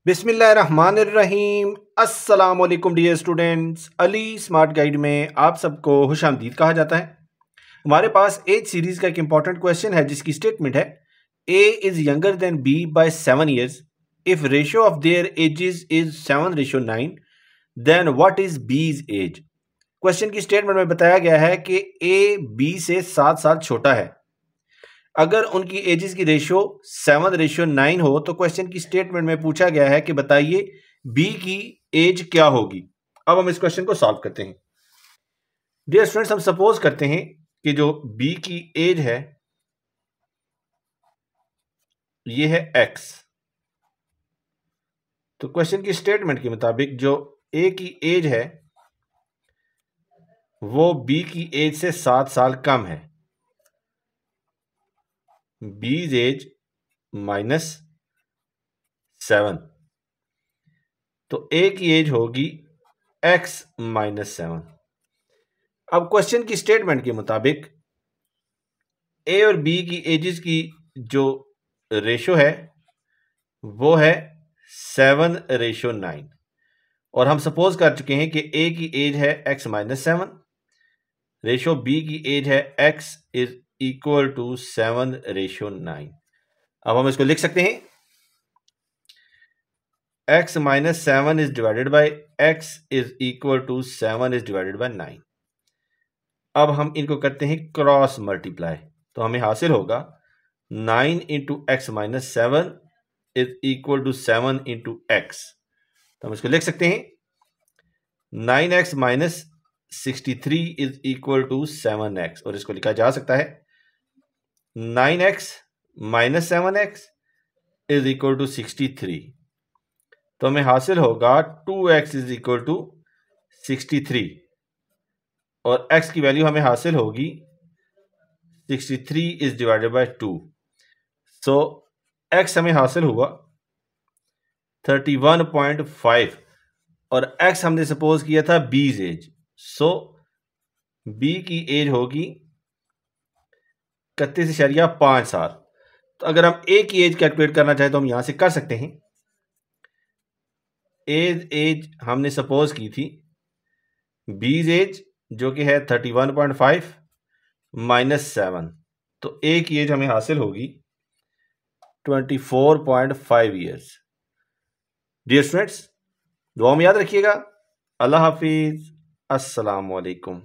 बिस्मिल्लाहिर्रहमानिर्रहीम। अस्सलाम वालेकुम dear students. Ali Smart Guide में आप सबको खुशामदीद कहा जाता है। हमारे पास एज सीरीज का एक इंपॉर्टेंट क्वेश्चन है जिसकी स्टेटमेंट है A is younger than B by 7 years। If ratio of their ages is 7:9 then what is B's age. Question की स्टेटमेंट में बताया गया है कि ए बी से 7 साल छोटा है। अगर उनकी एजेस की रेशियो 7:9 हो तो क्वेश्चन की स्टेटमेंट में पूछा गया है कि बताइए बी की एज क्या होगी। अब हम इस क्वेश्चन को सॉल्व करते हैं। डियर स्टूडेंट्स, हम सपोज करते हैं कि जो बी की एज है ये है एक्स। तो क्वेश्चन की स्टेटमेंट के मुताबिक जो ए की एज है वो बी की एज से 7 साल कम है। बीज एज -7, तो ए की एज होगी x -7। अब क्वेश्चन की स्टेटमेंट के मुताबिक ए और बी की एजेस की जो रेशो है वो है 7:9 और हम सपोज कर चुके हैं कि ए की एज है x -7, रेशो बी की एज है x इज इक्वल टू 7:9। अब हम इसको लिख सकते हैं x -7 is divided by x is equal to 7 is divided by 9। अब हम इनको करते हैं क्रॉस मल्टीप्लाई, तो हमें हासिल होगा 9 into X minus 7 is equal to 7 into X. तो हम इसको लिख सकते हैं 9x minus 63 is equal to 7x, और इसको लिखा जा सकता है 9x minus 7x is equal to 63। तो हमें हासिल होगा 2x इज इक्वल टू 63 और x की वैल्यू हमें हासिल होगी 63 is divided by 2। So x हमें हासिल हुआ 31.5 और x हमने सपोज किया था बीज एज। सो b की एज होगी 31.5 साल। तो अगर हम a की एज कैलकुलेट करना चाहें तो हम यहां से कर सकते हैं। एज हमने सपोज की थी बीज एज जो कि है 31.5 -7, तो ए की एज हमें हासिल होगी 24.5 ईयर्स। डियर स्टूडेंट्स, दुआ में याद रखिएगा। अल्लाह हाफिज। अस्सलाम वालेकुम।